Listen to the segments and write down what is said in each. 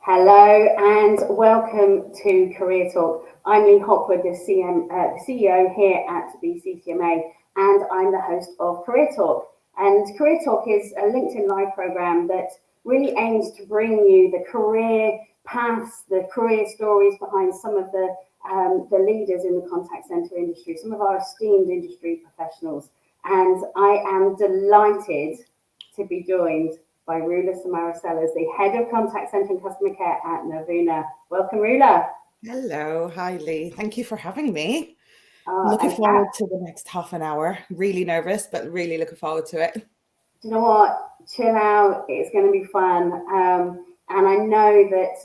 Hello and welcome to Career Talk. I'm Lee Hopwood, the CEO here at BCCMA, and I'm the host of Career Talk. And Career Talk is a LinkedIn Live program that really aims to bring you the career paths, the career stories behind some of the leaders in the contact center industry, some of our esteemed industry professionals. And I am delighted to be joined by Rula, Samara, the Head of Contact Centre and Customer Care at Navuna. Welcome, Rula. Hello, hi Lee. Thank you for having me. I'm Uh, looking and forward to the next half an hour. Really nervous, but really looking forward to it. Do you know what? Chill out. It's going to be fun. And I know that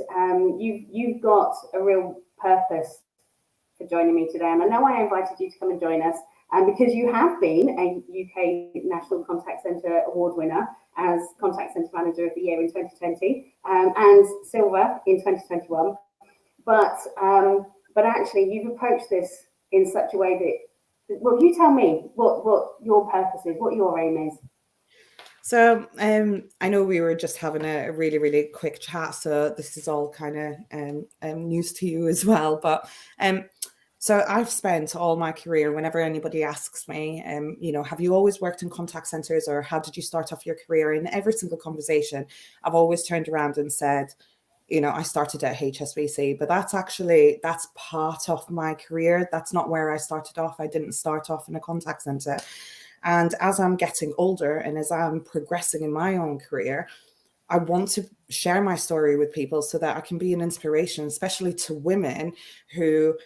you've got a real purpose for joining me today. And I know I invited you to come and join us, because you have been a UK National Contact Centre Award winner as Contact Centre Manager of the Year in 2020 and Silver in 2021. But actually, you've approached this in such a way that, well, you tell me what your purpose is, what your aim is. So I know we were just having a really, really quick chat, so this is all kind of news to you as well. But so I've spent all my career, whenever anybody asks me, have you always worked in contact centers or how did you start off your career? In every single conversation, I've always turned around and said, I started at HSBC, but that's part of my career. That's not where I started off. I didn't start off in a contact center. And as I'm getting older and as I'm progressing in my own career, I want to share my story with people so that I can be an inspiration, especially to women who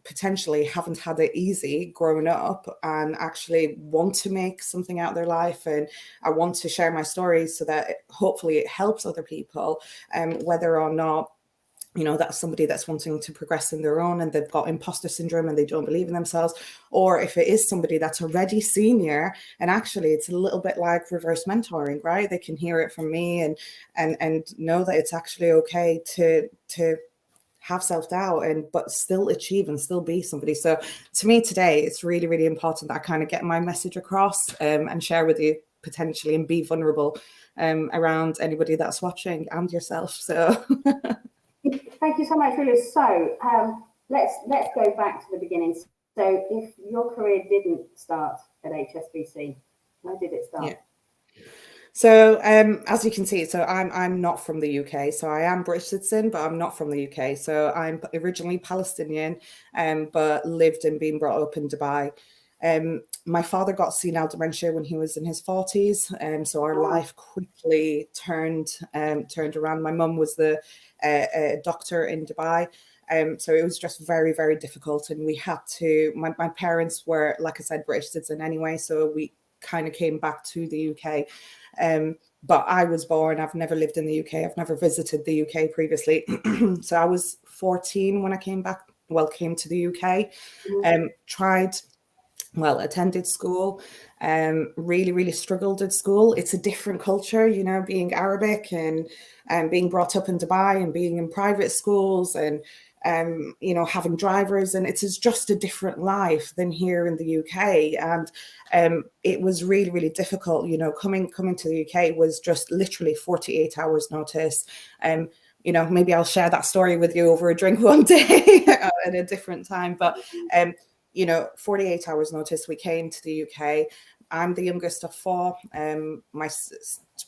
potentially haven't had it easy growing up and actually want to make something out of their life. And I want to share my story so that hopefully it helps other people, whether or not that's somebody that's wanting to progress in their own and they've got imposter syndrome and they don't believe in themselves, or if it is somebody that's already senior and actually it's a little bit like reverse mentoring, right? They can hear it from me and know that it's actually okay to have self-doubt but still achieve and still be somebody. So to me today, it's really, really important that I kind of get my message across and share with you potentially and be vulnerable around anybody that's watching and yourself. So Thank you so much, Rula. So let's go back to the beginning. So if your career didn't start at HSBC, where did it start? Yeah. So as you can see, so I'm not from the UK. So I am British citizen, but I'm not from the UK. So I'm originally Palestinian, but lived and been brought up in Dubai. My father got senile dementia when he was in his 40s, so our life quickly turned around. My mum was the doctor in Dubai. So it was just very, very difficult. And we had to, my parents were, like I said, British citizen anyway. So we kind of came back to the UK. But I was born, I've never lived in the UK. I've never visited the UK previously. So I was 14 when I came to the UK, attended school, really, really struggled at school. It's a different culture, being Arabic and being brought up in Dubai and being in private schools and having drivers, and it's just a different life than here in the UK. And it was really, really difficult. Coming to the UK was just literally 48 hours notice. Maybe I'll share that story with you over a drink one day at a different time. But 48 hours notice, we came to the UK. I'm the youngest of four.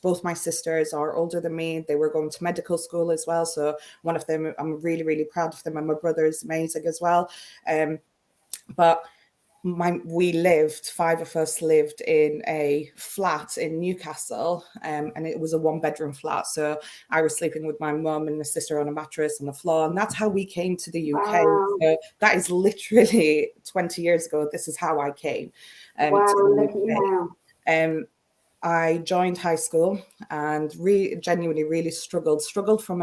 Both my sisters are older than me. They were going to medical school as well. So one of them, I'm really, really proud of them. And my brother is amazing as well. But five of us lived in a flat in Newcastle, and it was a 1-bedroom flat. So I was sleeping with my mum and my sister on a mattress on the floor, and that's how we came to the UK. Wow. So that is literally 20 years ago. This is how I came. Wow, to the look at you now. I joined high school and genuinely really struggled from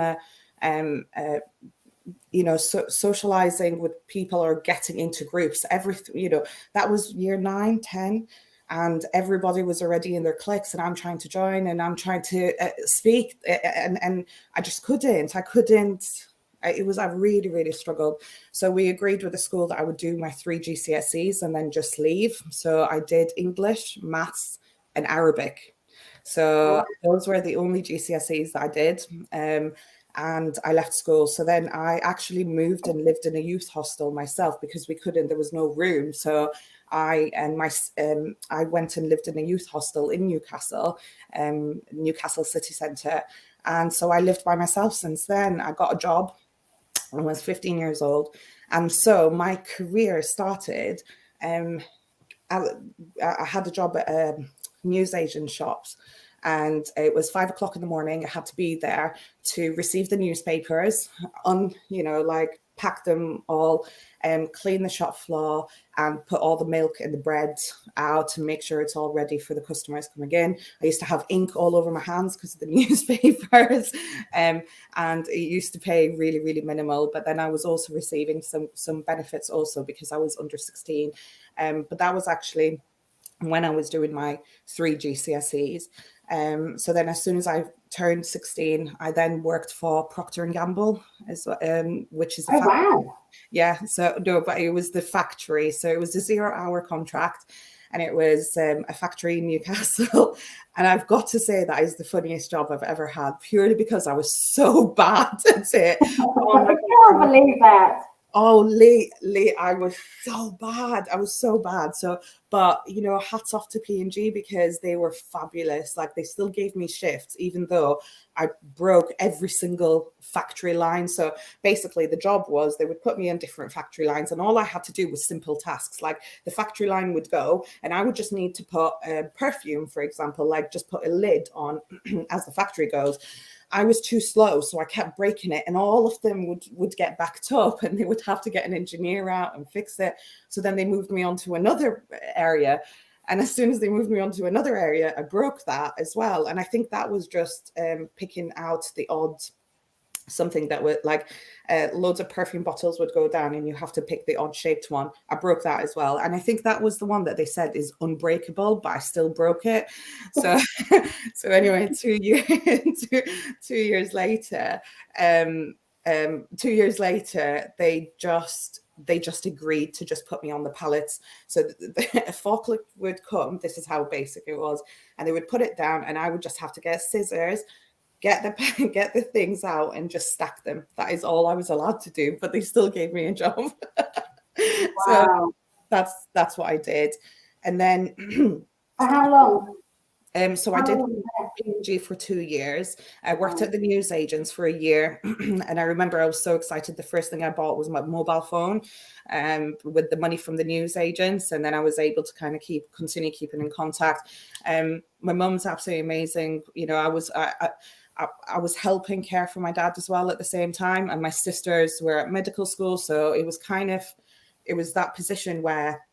socializing with people or getting into groups. That was year 9, 10, and everybody was already in their cliques and I'm trying to join and I'm trying to speak and I just couldn't. I really, really struggled. So we agreed with the school that I would do my 3 GCSEs and then just leave. So I did English, maths and Arabic. So those were the only GCSEs that I did. and I left school. So then I actually moved and lived in a youth hostel myself because there was no room. So I went and lived in a youth hostel in Newcastle, Newcastle city centre. And so I lived by myself since then. I got a job when I was 15 years old. And so my career started, I had a job at newsagent shops, and it was 5 o'clock in the morning. I had to be there to receive the newspapers, like pack them all, clean the shop floor, and put all the milk and the bread out to make sure it's all ready for the customers coming in. I used to have ink all over my hands because of the newspapers, and it used to pay really, really minimal. But then I was also receiving some benefits also because I was under 16. But that was actually when I was doing my 3 GCSEs. So then as soon as I turned 16, I then worked for Procter & Gamble, which is a Oh, wow. Yeah, so no, but it was the factory. So it was a 0-hour contract, and it was a factory in Newcastle. And I've got to say that is the funniest job I've ever had, purely because I was so bad at it. Oh, I can't believe that. Oh, Lee, I was so bad. So, but hats off to P&G because they were fabulous. Like, they still gave me shifts, even though I broke every single factory line. So basically the job was they would put me on different factory lines, and all I had to do was simple tasks. Like, the factory line would go and I would just need to put perfume, for example, like just put a lid on as the factory goes. I was too slow, so I kept breaking it, and all of them would get backed up, and they would have to get an engineer out and fix it. So then they moved me on to another area, and as soon as they moved me on to another area, I broke that as well. And I think that was just picking out the odd something that would, like, loads of perfume bottles would go down and you have to pick the odd shaped one. I broke that as well, and I think that was the one that they said is unbreakable, but I still broke it. So so anyway, 2 years later, 2 years later, they just agreed to just put me on the pallets. So a forklift would come, this is how basic it was, and they would put it down, and I would just have to get scissors, get the things out, and just stack them. That is all I was allowed to do, but they still gave me a job. Wow. So that's what I did. And then For how long? so I did P&G for 2 years. I worked at the newsagents for a year, and I remember I was so excited. The first thing I bought was my mobile phone, with the money from the newsagents, and then I was able to kind of continue keeping in contact. My mum's absolutely amazing. I was helping care for my dad as well at the same time, and my sisters were at medical school, so it was that position where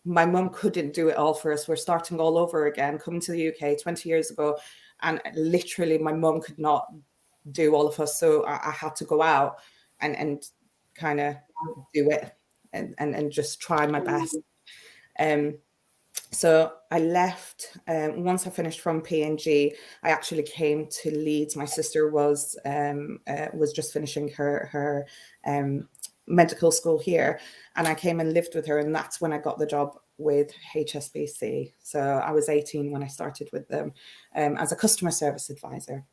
my mum couldn't do it all for us. We're starting all over again, coming to the UK 20 years ago, and literally my mum could not do all of us, so I had to go out and kind of do it and just try my best. So I left once I finished from P&G. I actually came to Leeds. My sister was just finishing her medical school here, and I came and lived with her, and that's when I got the job with HSBC. So I was 18 when I started with them as a customer service advisor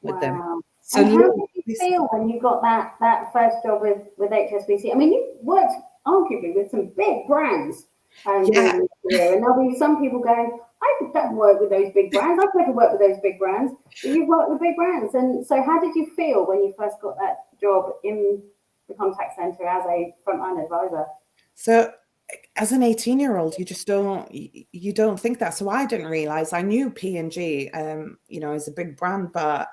with them. So and how did you feel when you got that first job with HSBC? I mean, you worked arguably with some big brands. Yeah. And there'll be some people going, I don't work with those big brands. I've never worked with those big brands. But you've worked with big brands. And so how did you feel when you first got that job in the contact center as a frontline advisor? So as an 18-year-old, you don't think that. So I didn't realize. I knew P&G, is a big brand, but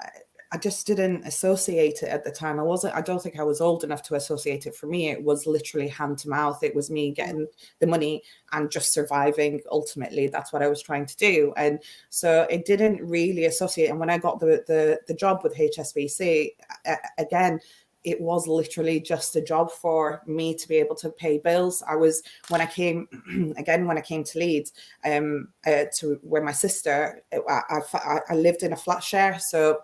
I just didn't associate it at the time. I don't think I was old enough to associate it. For me, it was literally hand to mouth. It was me getting the money and just surviving. Ultimately, that's what I was trying to do. And so it didn't really associate. And when I got the job with HSBC, again, it was literally just a job for me to be able to pay bills. When I came to Leeds, to where my sister, I lived in a flat share. So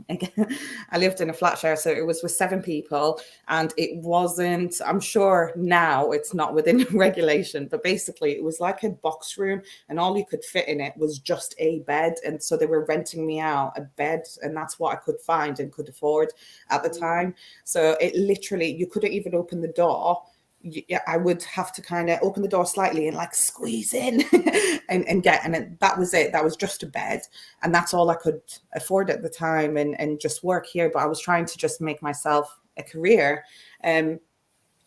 again, I lived in a flat share, so it was with 7 people, and it wasn't, I'm sure now it's not within regulation, but basically it was like a box room, and all you could fit in it was just a bed. And so they were renting me out a bed, and that's what I could find and could afford at the time. So it literally, you couldn't even open the door. I would have to kind of open the door slightly and like squeeze in and get, and that was it. That was just a bed, and that's all I could afford at the time, and just work here. But I was trying to just make myself a career in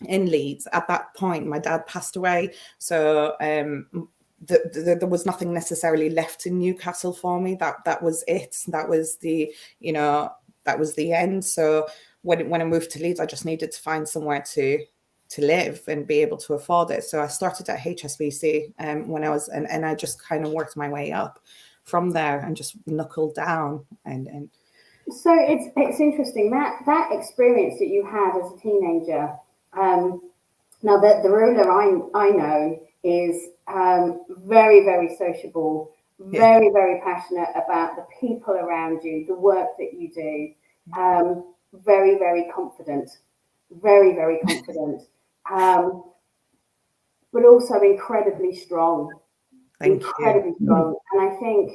Leeds. At that point, my dad passed away, so there was nothing necessarily left in Newcastle for me. That was it. That was the, that was the end. So when I moved to Leeds, I just needed to find somewhere to live and be able to afford it. So I started at HSBC when I was, and I just kind of worked my way up from there and just knuckled down. And so it's interesting that experience that you had as a teenager. Now the ruler I know is very, very sociable, very, very passionate about the people around you, the work that you do, very, very confident, very, very confident, but also incredibly strong. Thank Incredibly you. strong. And I think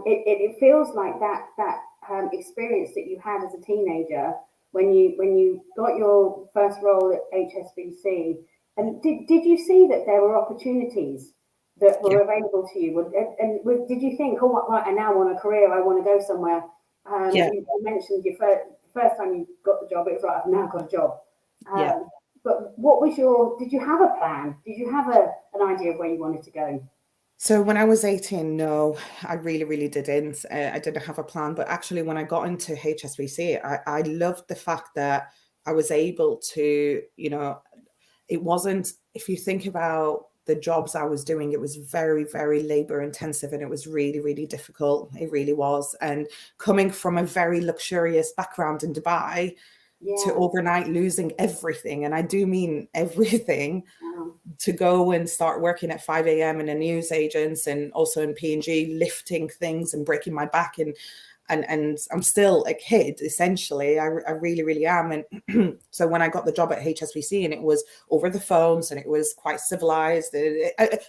it feels like that experience that you had as a teenager when you got your first role at HSBC. And did you see that there were opportunities that were available to you? And did you think, oh, right, I now want a career, I want to go somewhere? You mentioned your first time you got the job, it was like, I've now got a job. But what was did you have a plan? Did you have an idea of where you wanted to go? So when I was 18, no, I really, really didn't. I didn't have a plan. But actually, when I got into HSBC, I loved the fact that I was able to, it wasn't, if you think about the jobs I was doing, it was very, very labor intensive, and it was really, really difficult. It really was. And coming from a very luxurious background in Dubai, to overnight losing everything, and I do mean everything, to go and start working at 5 a.m. in a news agents and also in P&G, lifting things and breaking my back, and I'm still a kid, essentially. I really, really am. And so when I got the job at HSBC, and it was over the phones, and it was quite civilized.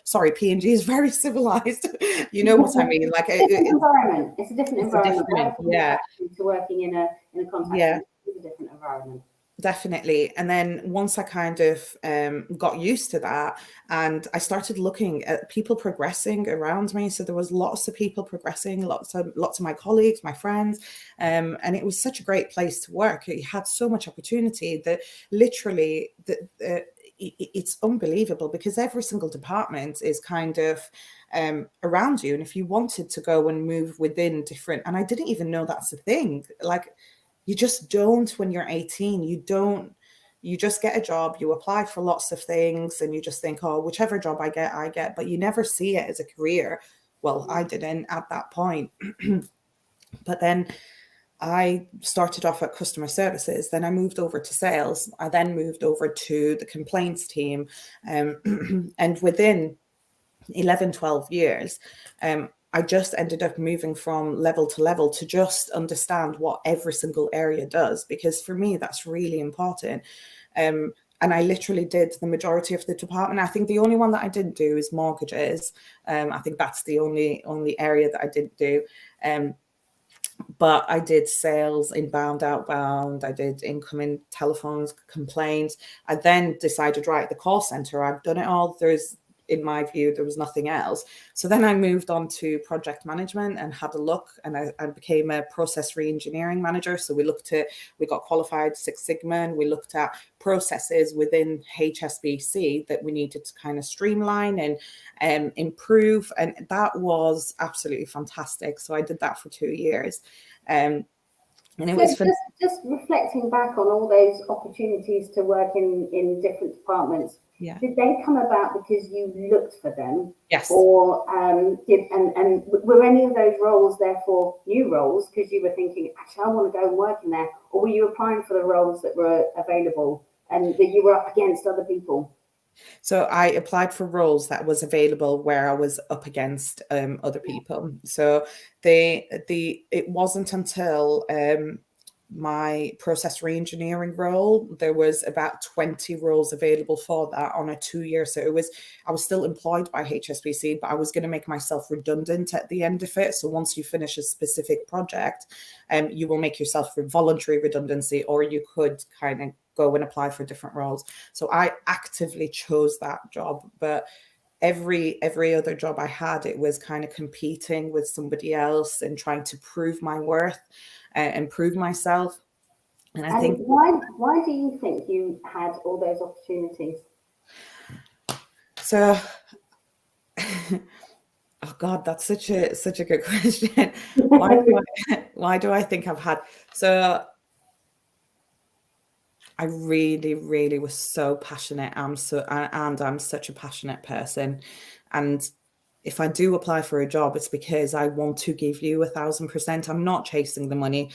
Sorry, P&G is very civilized. You know what I mean? Like environment. It's a different environment. Yeah. To working in a contact center is a different environment. Definitely. And then once I kind of got used to that, and I started looking at people progressing around me. So there was lots of people progressing, lots of my colleagues, my friends, and it was such a great place to work. It had so much opportunity that literally it's unbelievable, because every single department is kind of around you. And if you wanted to go and move within different, and I didn't even know that's a thing, like, you just don't when you're 18. You just get a job, you apply for lots of things, and you just think, oh, whichever job I get, but you never see it as a career. Well, I didn't at that point. But then I started off at customer services, then I moved over to sales, I then moved over to the complaints team, and within 11, 12 years, I just ended up moving from level to level to just understand what every single area does, because for me, that's really important. And I literally did the majority of the department. I think the only one that I didn't do is mortgages. I think that's the only area that I didn't do. But I did sales, inbound, outbound. I did incoming telephones, complaints. I then decided, right, the call center, I've done it all. In my view, there was nothing else. So then I moved on to project management and had a look, and I became a process re-engineering manager. So we got qualified Six Sigma, and we looked at processes within HSBC that we needed to kind of streamline and improve. And that was absolutely fantastic. So I did that for 2 years. And it was just reflecting back on all those opportunities to work in different departments. Yeah. Did they come about because you looked for them? Yes. Or were any of those roles therefore new roles because you were thinking, actually, I want to go and work in there? Or were you applying for the roles that were available and that you were up against other people? So I applied for roles that was available where I was up against other people. So it wasn't until my process re-engineering role, there was about 20 roles available for that on a 2 year. So I was still employed by HSBC, but I was going to make myself redundant at the end of it. So once you finish a specific project, you will make yourself voluntary redundancy, or you could kind of go and apply for different roles. So I actively chose that job, but every other job I had, it was kind of competing with somebody else and trying to prove my worth and prove myself. And I think why do you think you had all those opportunities? so. Oh God, that's such a good question. Why do I think I've had so? I really, really was so passionate. I'm such a passionate person, and if I do apply for a job, it's because I want to give you 1,000%. I'm not chasing the money.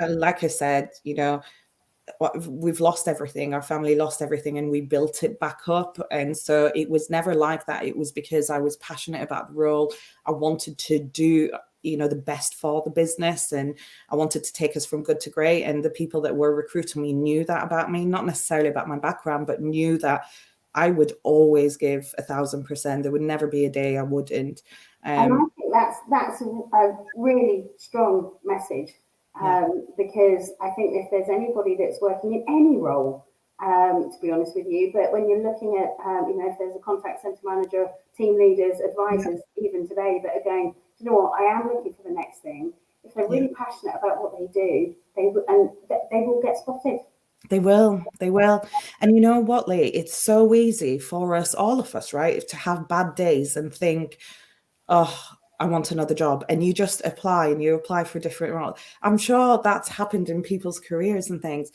Like I said, we've lost everything. Our family lost everything, and we built it back up. And so it was never like that. It was because I was passionate about the role. I wanted to do the best for the business, and I wanted to take us from good to great. And the people that were recruiting me knew that about me, not necessarily about my background, but knew that I would always give 1,000%. There would never be a day I wouldn't. And I think that's a really strong message, because I think if there's anybody that's working in any role, to be honest with you, but when you're looking at, if there's a contact centre manager, team leaders, advisors, even today, that are going, you know what, I am looking for the next thing. If they're really passionate about what they do, they will get spotted. They will. And you know what, Lee? It's so easy for us, all of us, right, to have bad days and think, oh, I want another job. And you just apply and you apply for different roles. I'm sure that's happened in people's careers and things.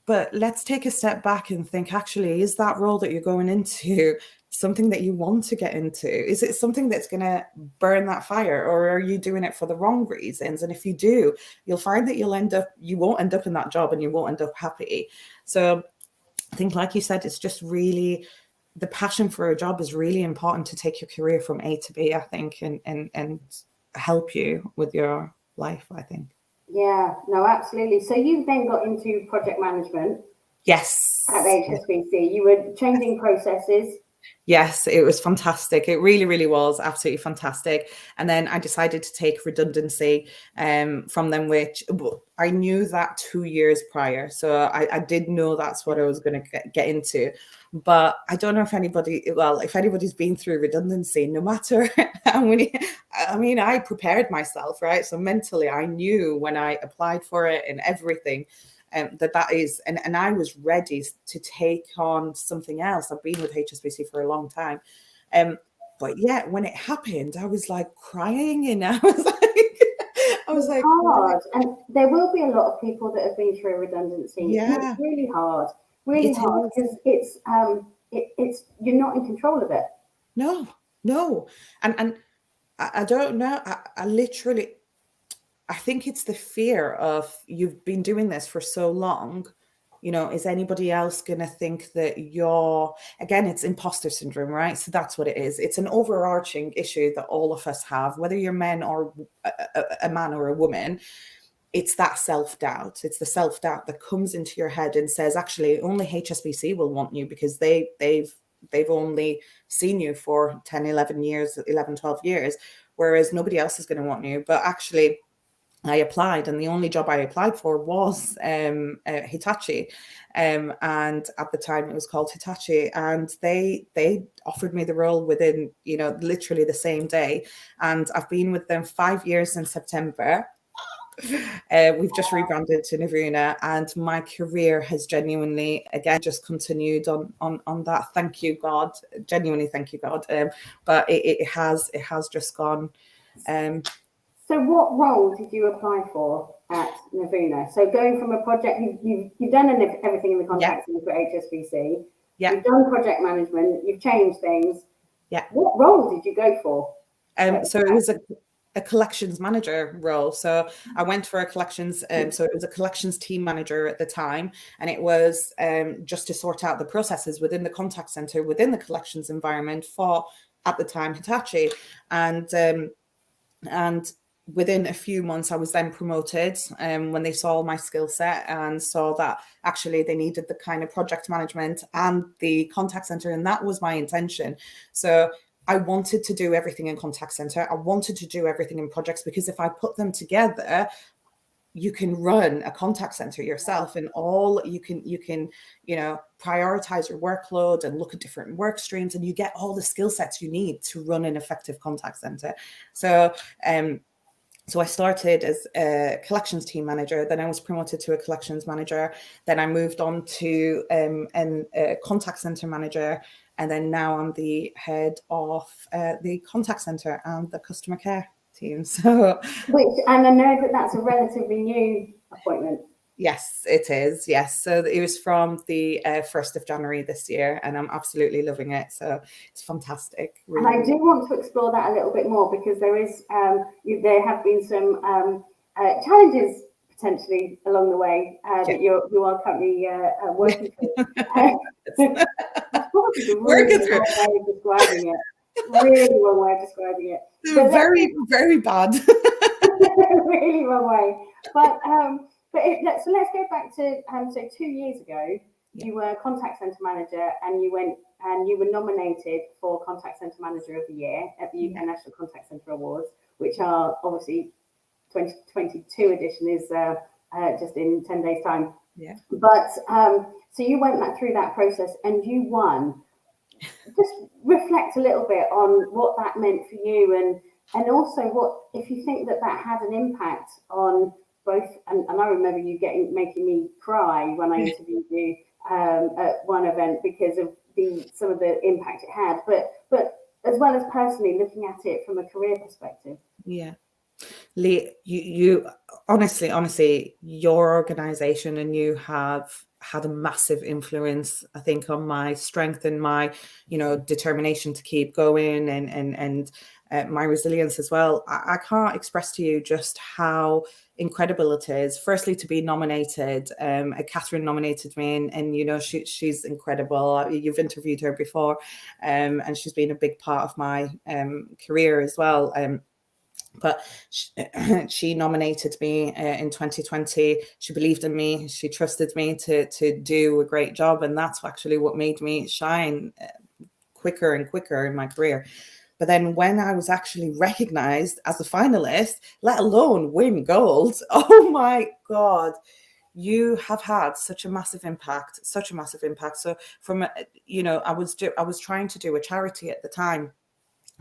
But let's take a step back and think, actually, is that role that you're going into something that you want to get into? Is it something that's going to burn that fire, or are you doing it for the wrong reasons? And if you do, you'll find that you won't end up in that job, and you won't end up happy. So I think, like you said, it's just really, the passion for a job is really important to take your career from A to B, I think, and help you with your life, I think. Yeah, no, absolutely. So you then got into project management. Yes. At HSBC, you were changing processes. Yes, it was fantastic. It really, really was absolutely fantastic. And then I decided to take redundancy from them, which I knew that 2 years prior. So I did know that's what I was going to get into. But I don't know if anybody's been through redundancy, no matter how many, I prepared myself, right? So mentally, I knew when I applied for it and everything. That is, and I was ready to take on something else. I've been with HSBC for a long time. But yeah, when it happened, I was like crying, and I was like, hard. And there will be a lot of people that have been through redundancy. Yeah. It's really hard because it's you're not in control of it. No. And I don't know. I literally, I think it's the fear of, you've been doing this for so long, is anybody else going to think that again, it's imposter syndrome, right? So that's what it is. It's an overarching issue that all of us have, whether you're men or a man or a woman. It's that self-doubt. It's the self-doubt that comes into your head and says, actually, only HSBC will want you because they've only seen you for 10, 11 years, 11, 12 years, whereas nobody else is going to want you. But actually, I applied, and the only job I applied for was Hitachi, and at the time it was called Hitachi, and they offered me the role within literally the same day, and I've been with them 5 years in September. We've just rebranded to Navuna, and my career has genuinely, again, just continued on that. Thank you, God. Genuinely, thank you, God. But it has just gone. So what role did you apply for at Navuna? So going from a project, you've done everything in the contact center for HSBC. Yeah. You've done project management. You've changed things. Yeah. What role did you go for? So it was a collections manager role. So I went for a collections, so it was a collections team manager at the time, and it was just to sort out the processes within the contact center, within the collections environment for, at the time, Hitachi. And within a few months, I was then promoted when they saw my skill set and saw that actually they needed the kind of project management and the contact center. And that was my intention. So I wanted to do everything in contact center. I wanted to do everything in projects, because if I put them together, you can run a contact center yourself, and all you can prioritize your workload and look at different work streams, and you get all the skill sets you need to run an effective contact center. So I started as a collections team manager, then I was promoted to a collections manager, then I moved on to a contact center manager, and then now I'm the head of the contact center and the customer care team. So, and I know that that's a relatively new appointment. Yes, it is. Yes. So it was from the 1st of January this year, and I'm absolutely loving it. So it's fantastic. Really. And I do want to explore that a little bit more, because there have been some challenges potentially along the way that you are currently working through. That's probably the really wrong way of describing it. Really wrong way of describing it. But very, very bad. Really wrong way. So let's go back to so 2 years ago, you were contact center manager, and you were nominated for Contact Center Manager of the Year at the UK National Contact Center Awards, which are obviously 2022 edition is just in 10 days time. Yeah. But so you went through that process and you won. Just reflect a little bit on what that meant for you, and also what, if you think that had an impact on both, and I remember you making me cry when I interviewed you at one event because of some of the impact it had, but as well as personally looking at it from a career perspective. Yeah. Lee, you honestly, your organization and you have had a massive influence, I think, on my strength and my, determination to keep going, and my resilience as well. I can't express to you just how incredible it is. Firstly, to be nominated. Catherine nominated me, and she's incredible. You've interviewed her before, and she's been a big part of my career as well. But she nominated me in 2020. She believed in me. She trusted me to do a great job. And that's actually what made me shine quicker and quicker in my career. But then when I was actually recognized as a finalist, let alone win gold, oh my God, you have had such a massive impact. So from, I was trying to do a charity at the time.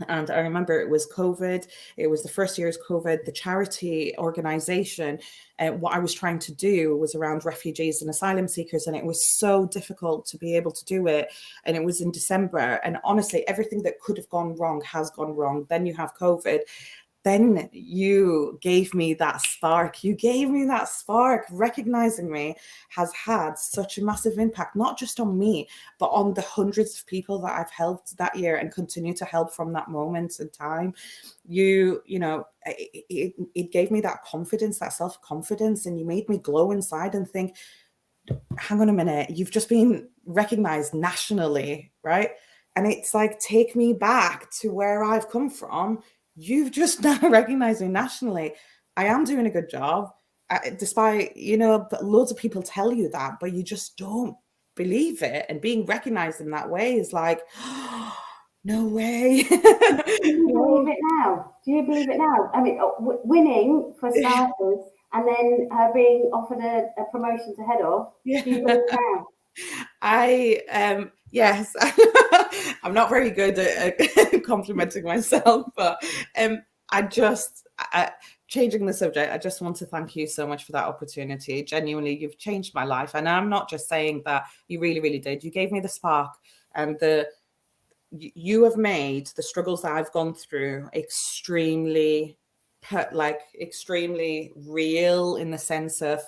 And I remember it was COVID. It was the first year of COVID. The charity organization, what I was trying to do was around refugees and asylum seekers. And it was so difficult to be able to do it. And it was in December. And honestly, everything that could have gone wrong has gone wrong. Then you have COVID. Then you gave me that spark. Recognizing me has had such a massive impact, not just on me, but on the hundreds of people that I've helped that year and continue to help from that moment in time. It gave me that confidence, that self-confidence, and you made me glow inside and think, hang on a minute, you've just been recognized nationally, right? And it's like, take me back to where I've come from. You've just now recognized me nationally. I am doing a good job, despite, loads of people tell you that, but you just don't believe it. And being recognized in that way is like, oh, no way. Do you believe it now? I mean, winning for starters, and then being offered a promotion to head of. Yeah. Do you believe now? Yes, I'm not very good at complimenting myself, but changing the subject, I just want to thank you so much for that opportunity. Genuinely, you've changed my life. And I'm not just saying that, you really, really did. You gave me the spark, and you have made the struggles that I've gone through extremely real, in the sense of,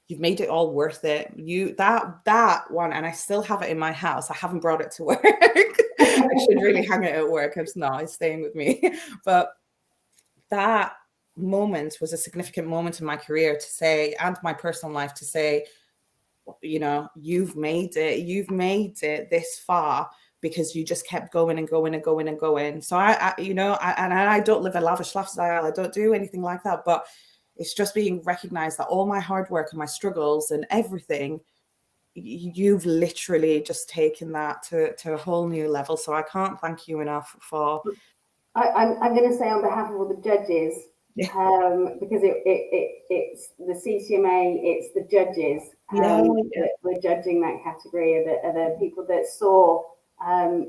you've made it all worth it. That one, and I still have it in my house. I haven't brought it to work. I should really hang it at work. It's staying with me. But that moment was a significant moment in my career to say, and my personal life, to say, you know, you've made it this far because you just kept going and going and going and going. So I don't live a lavish lifestyle. I don't do anything like that, but it's just being recognized that all my hard work and my struggles and everything, you've literally just taken that to a whole new level. So I can't thank you enough for. I'm going to say on behalf of all the judges, Yeah. because it's the CCMA, it's the judges that were judging that category, are the people that saw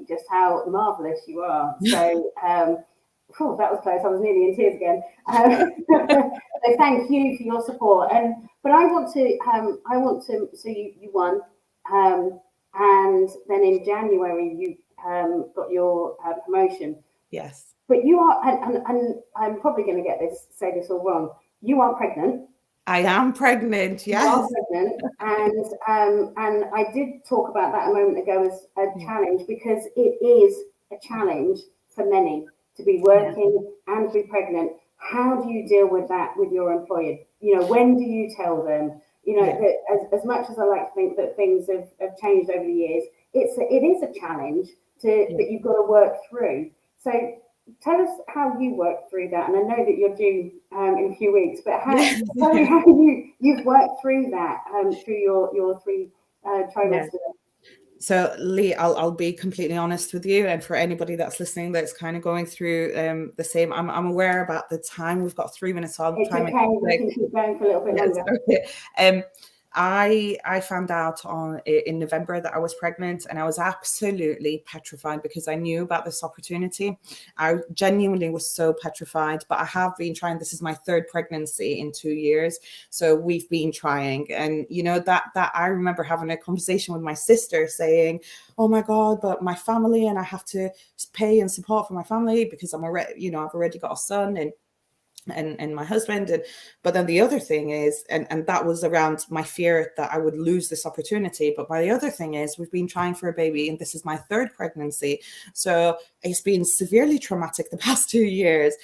just how marvellous you are. So, that was close. I was nearly in tears again. So thank you for your support. But I want to. So you won, and then in January you got your promotion. Yes. But you are, and I'm probably going to say this all wrong. You are pregnant. I am pregnant. Yes. You are pregnant, and I did talk about that a moment ago as a challenge, because it is a challenge for many to be working and be pregnant. How do you deal with that with your employer? You know, when do you tell them? You know, that as much as I like to think that things have changed over the years, it is a challenge that you've got to work through. So tell us how you worked through that, and I know that you're due in a few weeks, but how you've worked through that through your 3 trimesters. So Lee, I'll be completely honest with you, and for anybody that's listening that's kind of going through the same, I'm aware about the time. We've got 3 minutes. So I'll it's try okay. We can keep going for a little bit longer. I found out in November that I was pregnant, and I was absolutely petrified because I knew about this opportunity. I genuinely was so petrified, but I have been trying. This is my 3rd pregnancy in 2 years. So we've been trying. And, you know, that I remember having a conversation with my sister saying, oh my God, but my family, and I have to pay and support for my family because I'm already, you know, I've already got a son and my husband. But then the other thing is, and that was around my fear that I would lose this opportunity. But my other thing is, we've been trying for a baby, and this is my 3rd pregnancy. So it's been severely traumatic the past 2 years.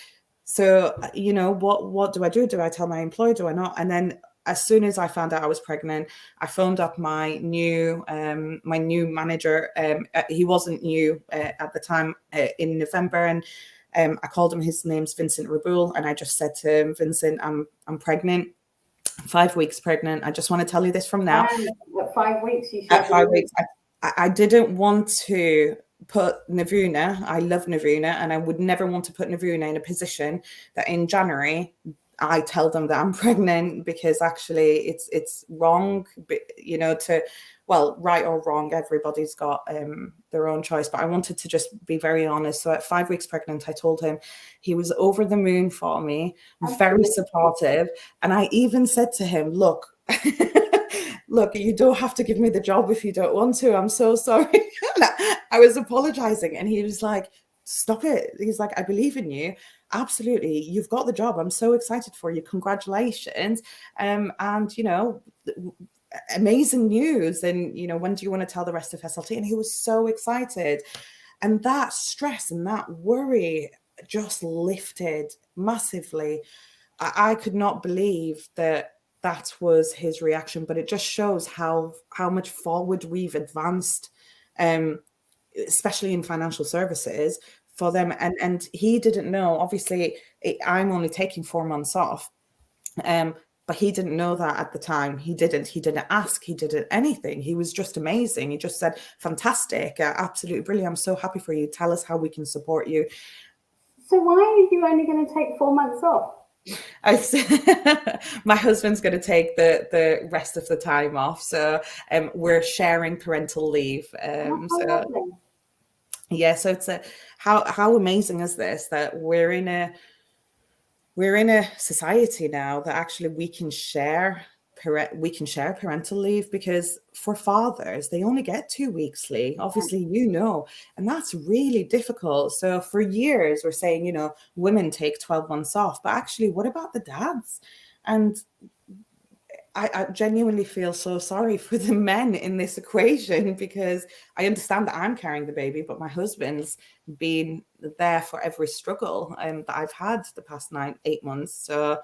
So, you know, what do I do? Do I tell my employer? Do I not? And then as soon as I found out I was pregnant, I phoned up my new manager. He wasn't new at the time in November, and I called him. His name's Vincent Rabul, and I just said to him, Vincent, I'm pregnant, 5 weeks pregnant. I just want to tell you this from now. At 5 weeks, you at 5 weeks, I didn't want to put Navuna. I love Navuna, and I would never want to put Navuna in a position that in January I tell them that I'm pregnant, because actually it's wrong, you know, right or wrong, everybody's got their own choice. But I wanted to just be very honest. So at 5 weeks pregnant, I told him. He was over the moon for me, very supportive. And I even said to him, look, you don't have to give me the job if you don't want to. I'm so sorry. I was apologizing, and he was like, stop it. He's like, I believe in you. Absolutely. You've got the job. I'm so excited for you. Congratulations. And, you know, amazing news. And, you know, when do you want to tell the rest of SLT? And he was so excited. And that stress and that worry just lifted massively. I could not believe that was his reaction, but it just shows how much forward we've advanced, especially in financial services for them. And he didn't know, obviously I'm only taking 4 months off. But he didn't know that at the time. He didn't ask, he didn't anything. He was just amazing. He just said, fantastic, absolutely brilliant. I'm so happy for you. Tell us how we can support you. So why are you only going to take 4 months off? My husband's going to take the rest of the time off. So we're sharing parental leave. So it's how amazing is this, that we're in a society now that actually we can share parental leave, because for fathers, they only get 2 weeks leave, obviously, you know, and that's really difficult. So for years, we're saying, you know, women take 12 months off, but actually, what about the dads? And I genuinely feel so sorry for the men in this equation, because I understand that I'm carrying the baby, but my husband's been there for every struggle that I've had the past 8 months. So,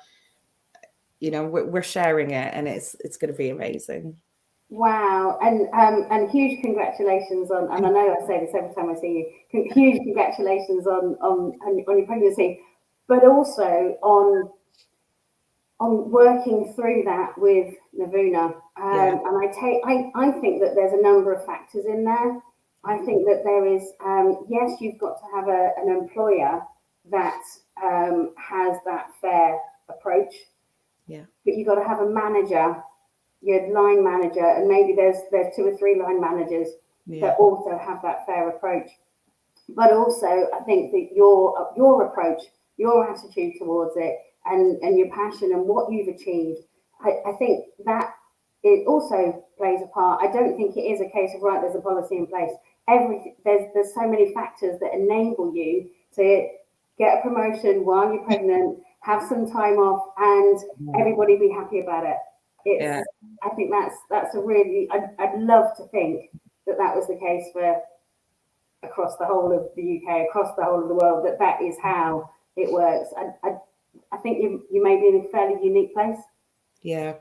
we're sharing it, and it's going to be amazing. Wow, and huge congratulations on, and I know I say this every time I see you, huge congratulations on your pregnancy, but also on working through that with Navuna. Yeah. And I think that there's a number of factors in there. I think that there is, yes, you've got to have an employer that has that fair approach, Yeah. but you've got to have a manager, your line manager, and maybe there's 2 or 3 line managers Yeah. that also have that fair approach. But also, I think that your approach, your attitude towards it, and your passion and what you've achieved, I think that it also plays a part. I don't think it is a case of, right, there's a policy in place. There's so many factors that enable you to get a promotion while you're pregnant, have some time off, and everybody be happy about it. Yeah. I think that's a really. I'd love to think that was the case for across the whole of the UK, across the whole of the world, that is how it works. I think you may be in a fairly unique place. Yeah,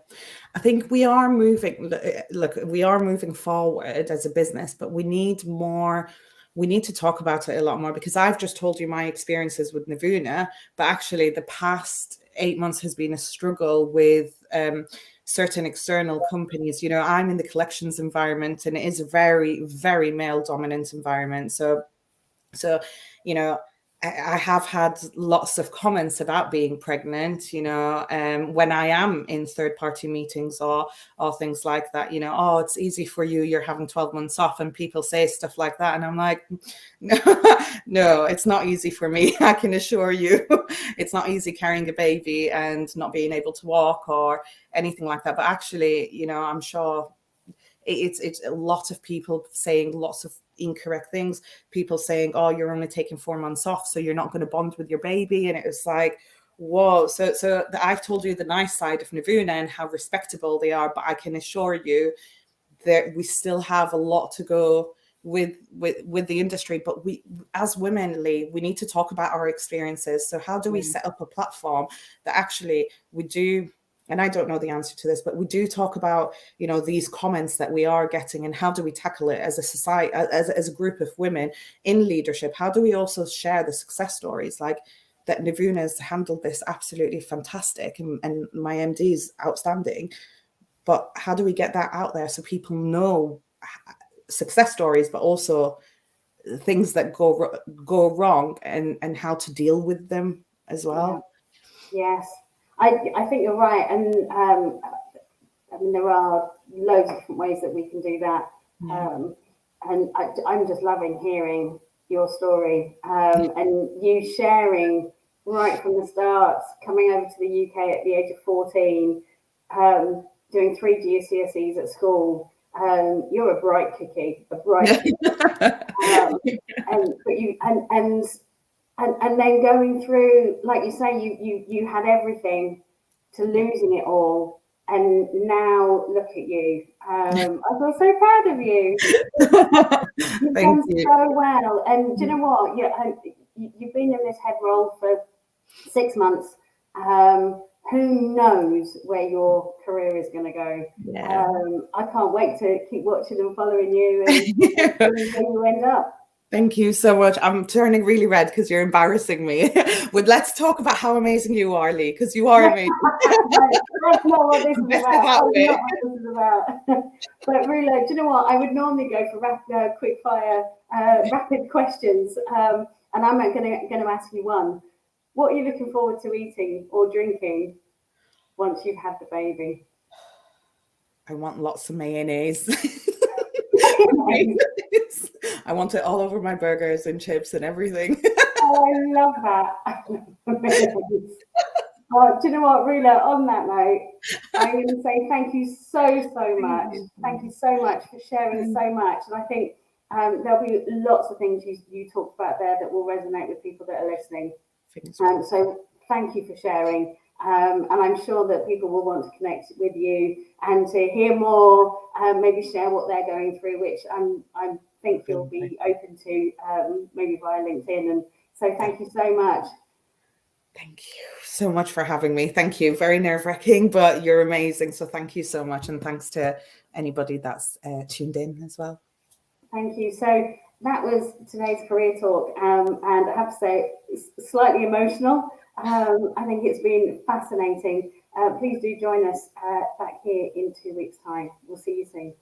I think we are moving. Look, we are moving forward as a business, but we need more. We need to talk about it a lot more, because I've just told you my experiences with Navuna, but actually the past 8 months has been a struggle with certain external companies. I'm in the collections environment, and it is a very, very male dominant environment. So, I have had lots of comments about being pregnant, when I am in third-party meetings or things like that, oh, it's easy for you, you're having 12 months off, and people say stuff like that. And I'm like, no, no, it's not easy for me. I can assure you, it's not easy carrying a baby and not being able to walk or anything like that. But actually, I'm sure it's a lot of people saying lots of incorrect things. People saying, oh, you're only taking 4 months off, so you're not going to bond with your baby. And it was like, whoa. So I've told you the nice side of Navuna and how respectable they are, but I can assure you that we still have a lot to go with the industry. But we, as women, Lee, we need to talk about our experiences. So how do we set up a platform that actually we do, and I don't know the answer to this, but we do talk about, these comments that we are getting, and how do we tackle it as a society, as a group of women in leadership? How do we also share the success stories, like that Navuna's handled this absolutely fantastic, and my MD is outstanding. But how do we get that out there so people know success stories, but also things that go wrong, and how to deal with them as well? Yeah. Yes, I think you're right, and I mean, there are loads of different ways that we can do that. And I'm just loving hearing your story, and you sharing right from the start, coming over to the UK at the age of 14, doing 3 GCSEs at school. You're a bright cookie, a bright cookie. And then going through, like you say, you had everything to losing it all, and now look at you. I feel so proud of you. You've Thank done you. so well, and do you know what? You've been in this head role for 6 months. Who knows where your career is going to go? Yeah. I can't wait to keep watching and following you, and where you end up. Thank you so much. I'm turning really red because you're embarrassing me. But let's talk about how amazing you are, Lee, because you are amazing. That's not what this is about. That's not what this is about. But Rula, do you know what? I would normally go for quick fire, rapid questions, and I'm going to ask you one. What are you looking forward to eating or drinking once you've had the baby? I want lots of mayonnaise. I want it all over my burgers and chips and everything. Oh, I love that. Oh, do you know what, Rula? On that note, I'm going to say thank you so much. Thank you so much for sharing so much. And I think there'll be lots of things you talked about there that will resonate with people that are listening. So thank you for sharing. And I'm sure that people will want to connect with you and to hear more, maybe share what they're going through, which I think you'll be open to, maybe via LinkedIn. And so thank you so much. Thank you so much for having me. Thank you. Very nerve-wracking, but you're amazing. So thank you so much. And thanks to anybody that's tuned in as well. Thank you. So that was today's Career Talk. And I have to say, it's slightly emotional. I think it's been fascinating. Please do join us back here in 2 weeks' time. We'll see you soon.